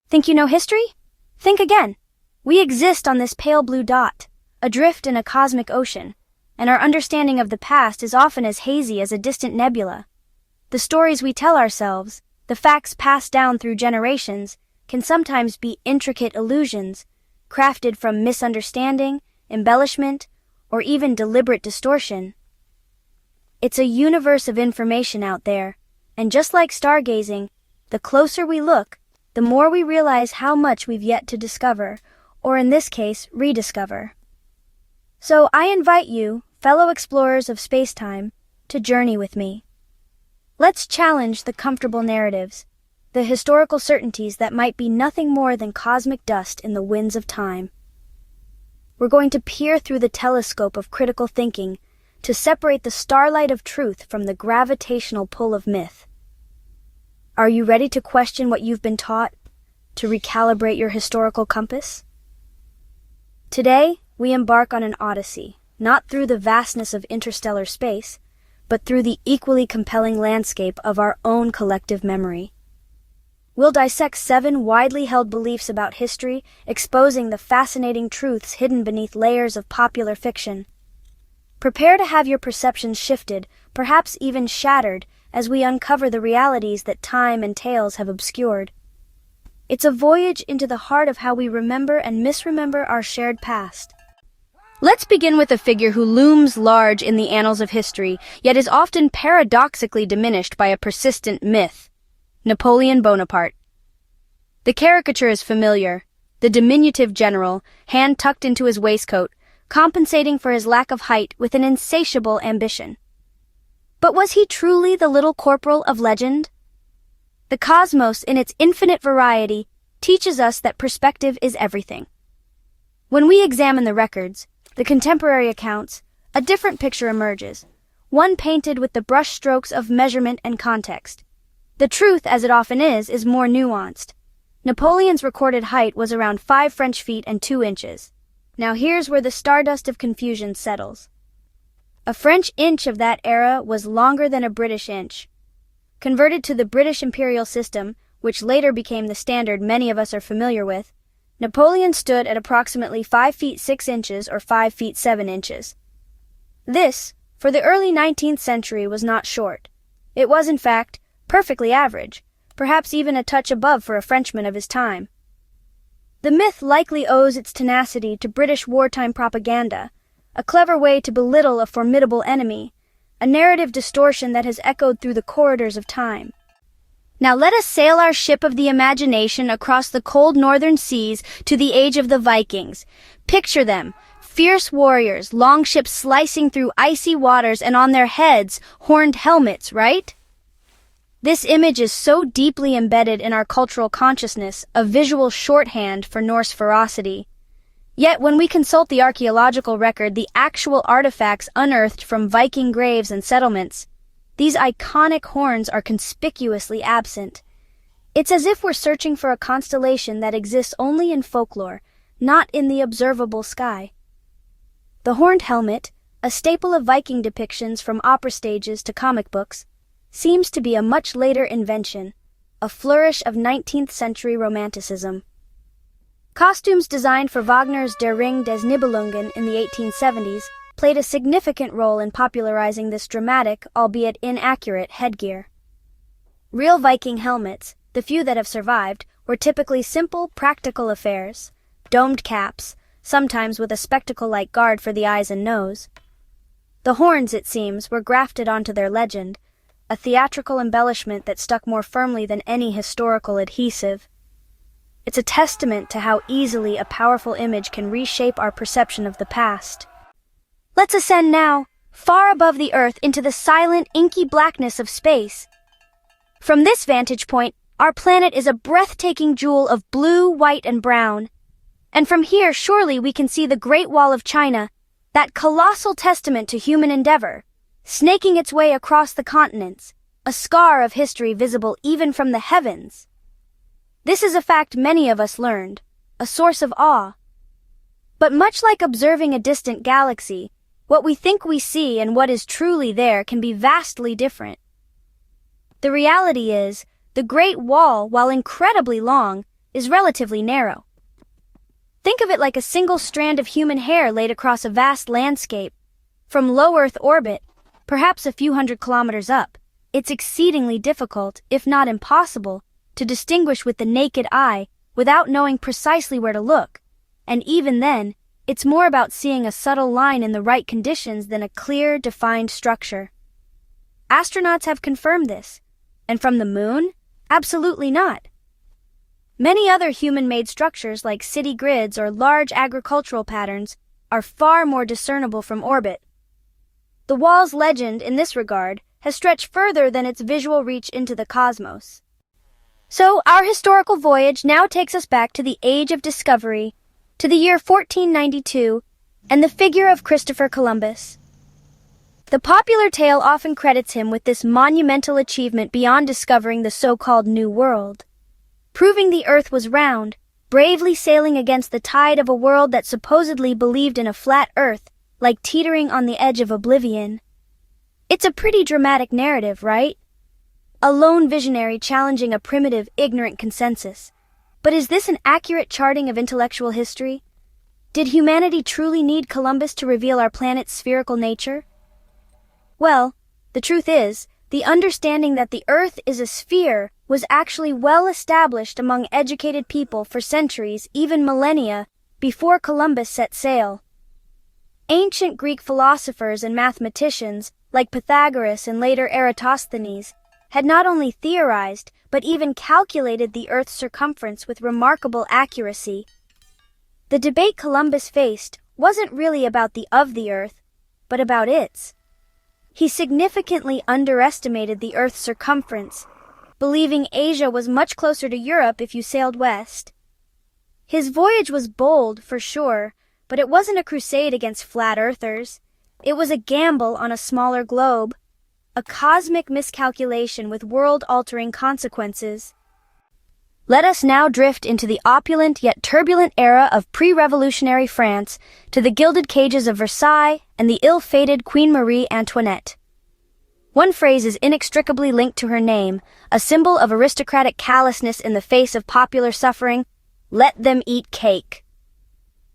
Think you know history? Think again. We exist on this pale blue dot, adrift in a cosmic ocean, and our understanding of the past is often as hazy as a distant nebula. The stories we tell ourselves, the facts passed down through generations, can sometimes be intricate illusions, crafted from misunderstanding, embellishment, or even deliberate distortion. It's a universe of information out there, and just like stargazing, the closer we look, the more we realize how much we've yet to discover, or in this case, rediscover. So I invite you, fellow explorers of space-time, to journey with me. Let's challenge the comfortable narratives, the historical certainties that might be nothing more than cosmic dust in the winds of time. We're going to peer through the telescope of critical thinking to separate the starlight of truth from the gravitational pull of myth. Are you ready to question what you've been taught, to recalibrate your historical compass? Today, we embark on an odyssey, not through the vastness of interstellar space, but through the equally compelling landscape of our own collective memory. We'll dissect 7 widely held beliefs about history, exposing the fascinating truths hidden beneath layers of popular fiction. Prepare to have your perceptions shifted, perhaps even shattered, as we uncover the realities that time and tales have obscured. It's a voyage into the heart of how we remember and misremember our shared past. Let's begin with a figure who looms large in the annals of history, yet is often paradoxically diminished by a persistent myth: Napoleon Bonaparte. The caricature is familiar: the diminutive general, hand tucked into his waistcoat, compensating for his lack of height with an insatiable ambition. But was he truly the little corporal of legend? The cosmos, in its infinite variety, teaches us that perspective is everything. When we examine the records, the contemporary accounts, a different picture emerges, one painted with the brushstrokes of measurement and context. The truth, as it often is more nuanced. Napoleon's recorded height was around 5 French feet and 2 inches. Now here's where the stardust of confusion settles. A French inch of that era was longer than a British inch. Converted to the British imperial system, which later became the standard many of us are familiar with, Napoleon stood at approximately 5 feet 6 inches or 5 feet 7 inches. This, for the early 19th century, was not short. It was, in fact, perfectly average, perhaps even a touch above for a Frenchman of his time. The myth likely owes its tenacity to British wartime propaganda, a clever way to belittle a formidable enemy, a narrative distortion that has echoed through the corridors of time. Now let us sail our ship of the imagination across the cold northern seas to the age of the Vikings. Picture them, fierce warriors, longships slicing through icy waters, and on their heads, horned helmets, right? This image is so deeply embedded in our cultural consciousness, a visual shorthand for Norse ferocity. Yet when we consult the archaeological record, the actual artifacts unearthed from Viking graves and settlements, these iconic horns are conspicuously absent. It's as if we're searching for a constellation that exists only in folklore, not in the observable sky. The horned helmet, a staple of Viking depictions from opera stages to comic books, seems to be a much later invention, a flourish of 19th century romanticism. Costumes designed for Wagner's Der Ring des Nibelungen in the 1870s played a significant role in popularizing this dramatic, albeit inaccurate, headgear. Real Viking helmets, the few that have survived, were typically simple, practical affairs: domed caps, sometimes with a spectacle-like guard for the eyes and nose. The horns, it seems, were grafted onto their legend, a theatrical embellishment that stuck more firmly than any historical adhesive. It's a testament to how easily a powerful image can reshape our perception of the past. Let's ascend now, far above the Earth, into the silent, inky blackness of space. From this vantage point, our planet is a breathtaking jewel of blue, white, and brown. And from here, surely we can see the Great Wall of China, that colossal testament to human endeavor, snaking its way across the continents, a scar of history visible even from the heavens. This is a fact many of us learned, a source of awe. But much like observing a distant galaxy, what we think we see and what is truly there can be vastly different. The reality is, the Great Wall, while incredibly long, is relatively narrow. Think of it like a single strand of human hair laid across a vast landscape. From low Earth orbit, perhaps a few hundred kilometers up, it's exceedingly difficult, if not impossible, to distinguish with the naked eye without knowing precisely where to look. And even then, it's more about seeing a subtle line in the right conditions than a clear, defined structure. Astronauts have confirmed this. And from the moon? Absolutely not. Many other human-made structures like city grids or large agricultural patterns are far more discernible from orbit. The wall's legend, in this regard, has stretched further than its visual reach into the cosmos. So, our historical voyage now takes us back to the Age of Discovery, to the year 1492, and the figure of Christopher Columbus. The popular tale often credits him with this monumental achievement beyond discovering the so-called New World, proving the Earth was round, bravely sailing against the tide of a world that supposedly believed in a flat Earth, like teetering on the edge of oblivion. It's a pretty dramatic narrative, right? A lone visionary challenging a primitive, ignorant consensus. But is this an accurate charting of intellectual history? Did humanity truly need Columbus to reveal our planet's spherical nature? Well, the truth is, the understanding that the Earth is a sphere was actually well established among educated people for centuries, even millennia, before Columbus set sail. Ancient Greek philosophers and mathematicians, like Pythagoras and later Eratosthenes, had not only theorized, but even calculated the Earth's circumference with remarkable accuracy. The debate Columbus faced wasn't really about the Earth, but about its. He significantly underestimated the Earth's circumference, believing Asia was much closer to Europe if you sailed west. His voyage was bold, for sure, but it wasn't a crusade against flat earthers. It was a gamble on a smaller globe, a cosmic miscalculation with world-altering consequences. Let us now drift into the opulent yet turbulent era of pre-revolutionary France, to the gilded cages of Versailles and the ill-fated Queen Marie Antoinette. One phrase is inextricably linked to her name, a symbol of aristocratic callousness in the face of popular suffering: let them eat cake.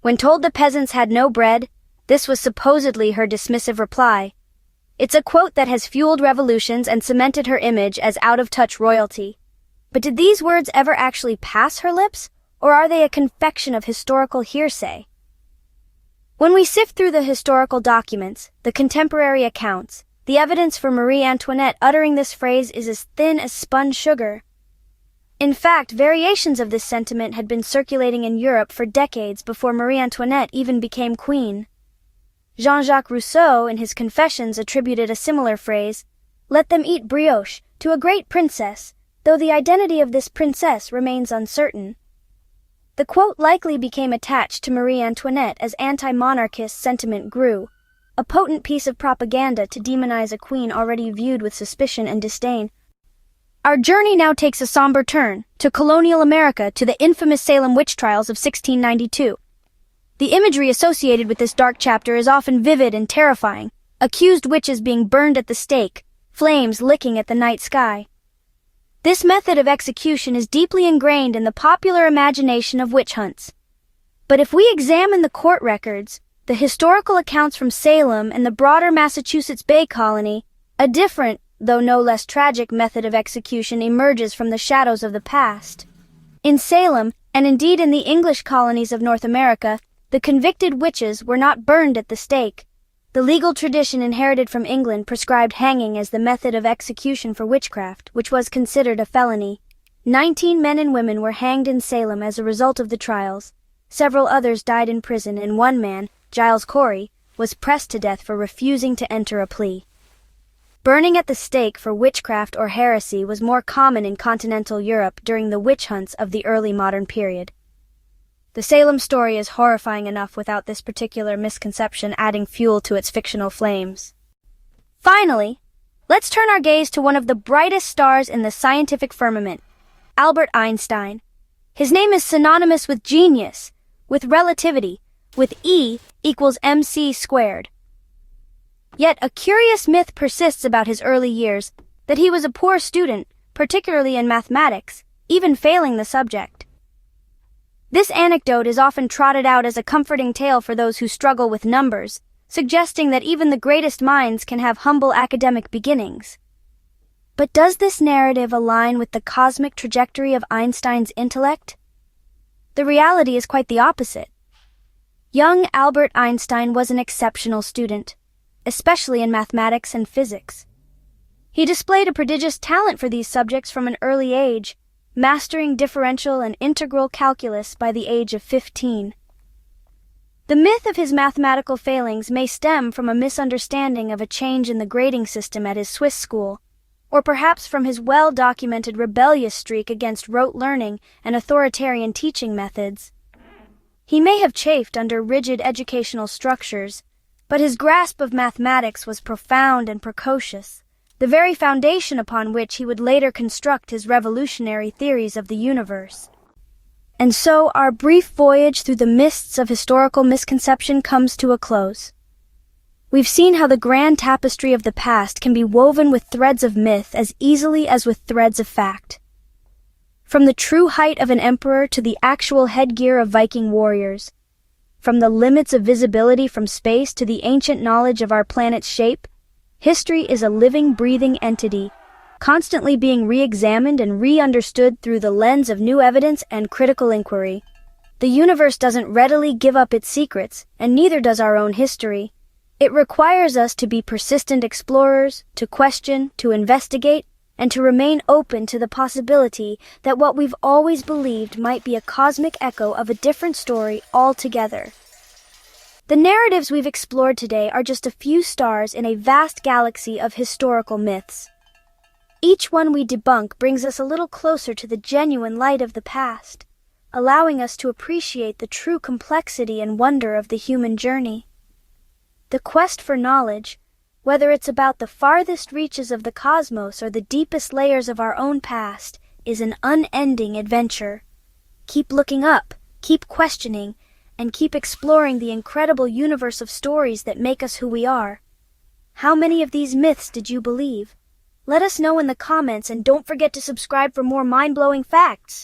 When told the peasants had no bread, this was supposedly her dismissive reply. It's a quote that has fueled revolutions and cemented her image as out-of-touch royalty. But did these words ever actually pass her lips, or are they a confection of historical hearsay? When we sift through the historical documents, the contemporary accounts, the evidence for Marie Antoinette uttering this phrase is as thin as spun sugar. In fact, variations of this sentiment had been circulating in Europe for decades before Marie Antoinette even became queen. Jean-Jacques Rousseau, in his Confessions, attributed a similar phrase, "Let them eat brioche," to a great princess, though the identity of this princess remains uncertain. The quote likely became attached to Marie Antoinette as anti-monarchist sentiment grew, a potent piece of propaganda to demonize a queen already viewed with suspicion and disdain. Our journey now takes a somber turn, to colonial America, to the infamous Salem witch trials of 1692. The imagery associated with this dark chapter is often vivid and terrifying, accused witches being burned at the stake, flames licking at the night sky. This method of execution is deeply ingrained in the popular imagination of witch hunts. But if we examine the court records, the historical accounts from Salem and the broader Massachusetts Bay Colony, a different, though no less tragic method of execution emerges from the shadows of the past. In Salem, and indeed in the English colonies of North America, the convicted witches were not burned at the stake. The legal tradition inherited from England prescribed hanging as the method of execution for witchcraft, which was considered a felony. 19 men and women were hanged in Salem as a result of the trials. Several others died in prison, and one man, Giles Corey, was pressed to death for refusing to enter a plea. Burning at the stake for witchcraft or heresy was more common in continental Europe during the witch hunts of the early modern period. The Salem story is horrifying enough without this particular misconception adding fuel to its fictional flames. Finally, let's turn our gaze to one of the brightest stars in the scientific firmament, Albert Einstein. His name is synonymous with genius, with relativity, with E equals mc squared. Yet a curious myth persists about his early years, that he was a poor student, particularly in mathematics, even failing the subject. This anecdote is often trotted out as a comforting tale for those who struggle with numbers, suggesting that even the greatest minds can have humble academic beginnings. But does this narrative align with the cosmic trajectory of Einstein's intellect? The reality is quite the opposite. Young Albert Einstein was an exceptional student, especially in mathematics and physics. He displayed a prodigious talent for these subjects from an early age, mastering differential and integral calculus by the age of 15. The myth of his mathematical failings may stem from a misunderstanding of a change in the grading system at his Swiss school, or perhaps from his well-documented rebellious streak against rote learning and authoritarian teaching methods. He may have chafed under rigid educational structures, but his grasp of mathematics was profound and precocious, the very foundation upon which he would later construct his revolutionary theories of the universe. And so our brief voyage through the mists of historical misconception comes to a close. We've seen how the grand tapestry of the past can be woven with threads of myth as easily as with threads of fact. From the true height of an emperor to the actual headgear of Viking warriors, from the limits of visibility from space to the ancient knowledge of our planet's shape, history is a living, breathing entity, constantly being re-examined and re-understood through the lens of new evidence and critical inquiry. The universe doesn't readily give up its secrets, and neither does our own history. It requires us to be persistent explorers, to question, to investigate, and to remain open to the possibility that what we've always believed might be a cosmic echo of a different story altogether. The narratives we've explored today are just a few stars in a vast galaxy of historical myths. Each one we debunk brings us a little closer to the genuine light of the past, allowing us to appreciate the true complexity and wonder of the human journey. The quest for knowledge, whether it's about the farthest reaches of the cosmos or the deepest layers of our own past, is an unending adventure. Keep looking up, keep questioning, and keep exploring the incredible universe of stories that make us who we are. How many of these myths did you believe? Let us know in the comments, and don't forget to subscribe for more mind-blowing facts.